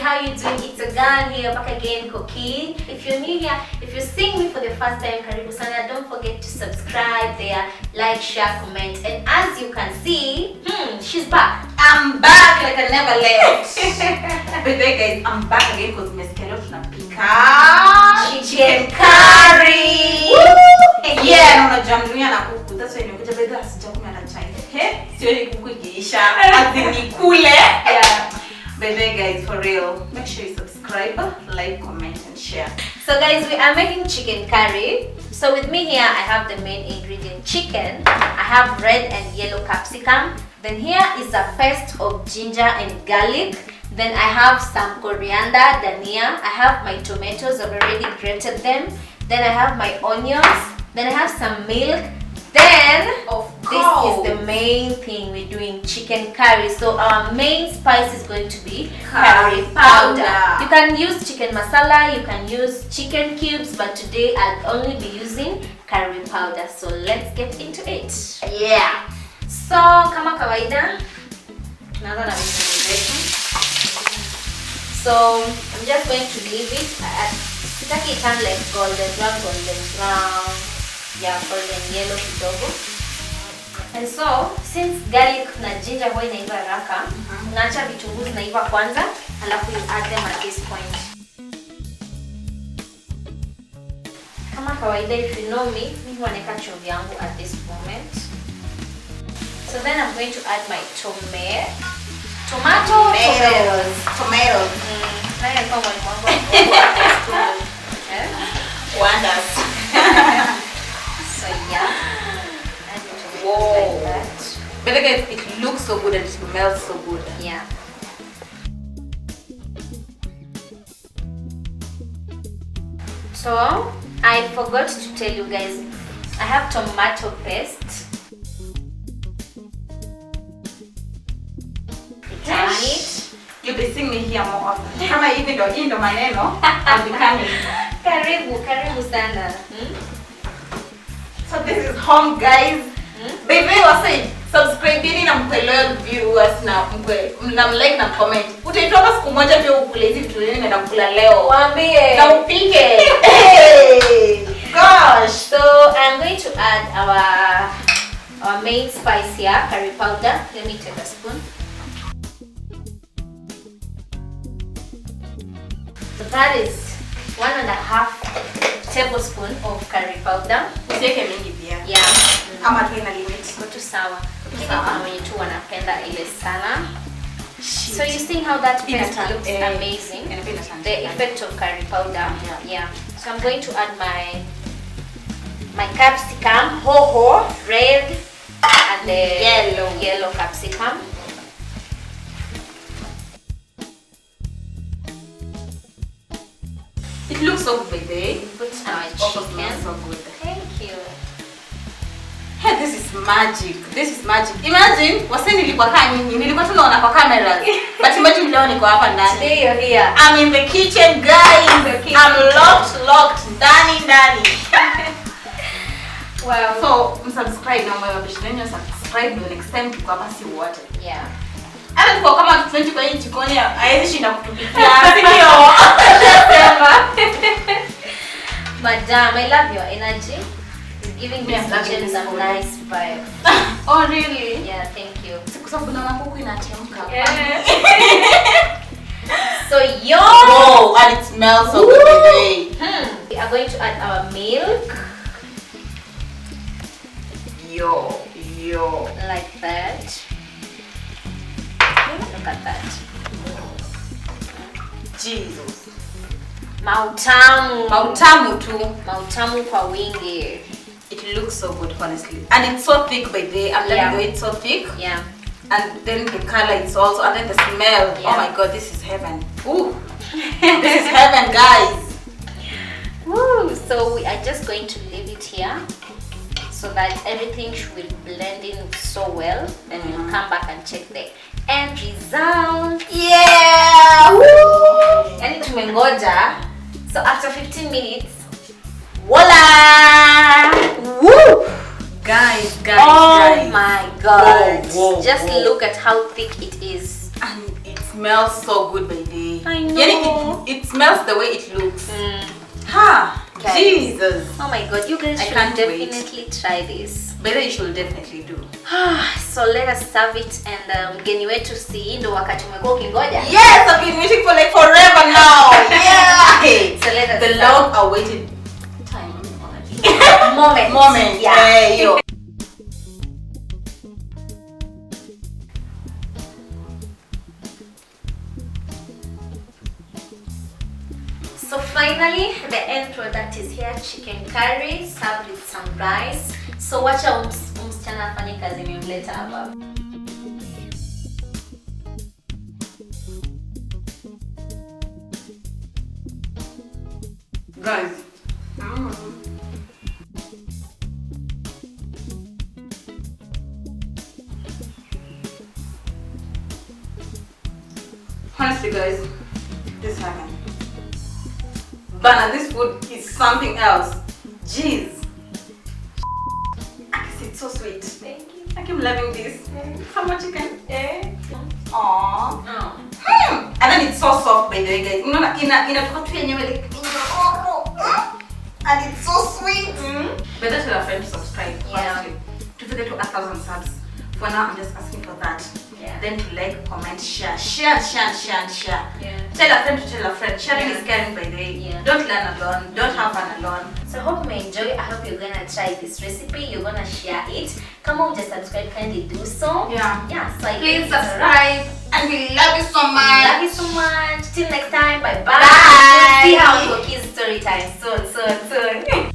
how you doing? It's a girl here, back again, Koki. If you're new here, if you're seeing me for the first time, karibu sana. Don't forget to subscribe there, like, share, comment. And as you can see, she's back. I'm back like I never left. But then guys, I'm back again because Miss Kelly tunapika chicken curry. Yeah, no jamdunia na kuku. That's why nimekuja by the way sijakula na chai. Sioni kuku ikiisha. Azini kule. Yeah. By the way guys, for real, make sure you subscribe, like, comment and share. So guys, we are making chicken curry. So with me here, I have the main ingredient chicken. I have red and yellow capsicum. Then here is a paste of ginger and garlic. Then I have some coriander, dhania. I have my tomatoes, I've already grated them. Then I have my onions. Then I have some milk. Then this is the main thing we're doing, chicken curry. So our main spice is going to be curry powder. You can use chicken masala, you can use chicken cubes, but today I'll only be using curry powder. So let's get into it. Yeah. So kama kawaida tunaanza na vitunguu zetu. So I'm just going to leave it at sitaki it turn like golden brown. Yeah, golden yellow kidogo. And so since garlic na ginger huwa inaiva haraka, unaacha vitunguu zinaiva kwanza, alafu you add them at this point. Kama kawaida, if you know me, mimi huwa naweka chumvi yangu at this moment. So then I'm going to add my tomatoes. Wonders. So yeah. Whoa. Like that. But again, it looks so good and it smells so good. Yeah. So I forgot to tell you guys, I have tomato paste. Turn it. You'll be seeing me here more often. Kama hivi ndo maneno, I'll be coming. Karibu sana. So this is home guys. Baby was saying, subscribe na mkwe loyal viewers na like na comment. Utaitoka siku moja pia ukule hizi vitu nini na kula leo. Waambie. Na upike. Hey. Gosh. So I'm going to add our main spice here, curry powder. Let me take a spoon. So that is 1.5 tablespoon of curry powder. Usiweke mingi pia. Yeah. Ama tu ina limit. Kotu sawa. Kuna wenye tu wanapenda ile sana. So you see how that paste looks amazing. The effect of curry powder. Yeah. So I'm going to add my capsicum, red, and the yellow capsicum. It looks so good, baby. Put our Also chicken. smells so good. Thank you. Hey, this is magic. This is magic. Imagine, wase nilikuwa kama nyinyi, nilikuwa tunaona kwa cameras. But imagine leo niko hapa ndani. Today you're here. I'm in the kitchen, guys. I'm locked ndani. Wow. So, subscribe na mwa bisheni subscribe the next time tuko hapa si wote. Yeah. Hata tuko kama 20 kwa hii jikoni haiwezi shinda kutupikia. Ndio. Madam, I love your energy. You're giving this kitchen some nice vibe. Oh really? Yeah, thank you. Kwa sababu naona kuku inachemka. Yeah. So Oh, and it smells so good today. We are going to add our milk. Yo. Like that. Look at that. Jesus. Mautamu kwa wingi. It looks so good, honestly. And it's so thick by the way. I'm loving it, it's so thick. Yeah. And then the color is also, and then the smell. Yeah. Oh my god, this is heaven. Ooh. This is heaven, guys. Woo! So we are just going to leave it here so that everything will blend in so well. Then we'll come back and check the end result. Yeah! Woo! Yani tumengoja. So after 15 minutes, voila! Woo! Guys. Oh my god. Whoa, Just whoa. look at how thick it is. And it smells so good, baby. yani. I know. Yani it smells the way it looks. Guys. Jesus. Oh my god, you guys I should can't definitely try this. But you should definitely do. So let us serve it and mgeni wetu si ndo wakati umekuwa ukingoja. Yes, I've been waiting for like forever now. Yeah. So let us The serve. long awaited time. Moment. Yeah. Yo. So finally, the end product is here, chicken curry served with some rice. So wacha msichana afanye kazi imemleta hapa. Guys. Honestly, guys, this happened. Bana, this food is something else. Jeez. It's so sweet. Thank you. I'm loving this. How much chicken? Yeah. Aww. Oh. And then it's so soft, by the way, guys. Inatoka tu yenyewe like. And it's so sweet. Better tell a friend to subscribe. Yeah. Honestly. To get to 1,000 subs. For now, I'm just asking for that. Yeah. Then to like, comment, share. Share. Yeah. Tell a friend to tell a friend. Sharing is caring, by the way. Yeah. Don't learn alone. Don't have fun alone. So I hope you enjoy. I hope you're gonna try this recipe. You're gonna share it. Come on, just subscribe. Kindly do so. Yeah. So I Please guess it's a wrap. subscribe. And we love you so much. Love you so much. Till next time. Bye bye. Bye. See how Koki's story time soon.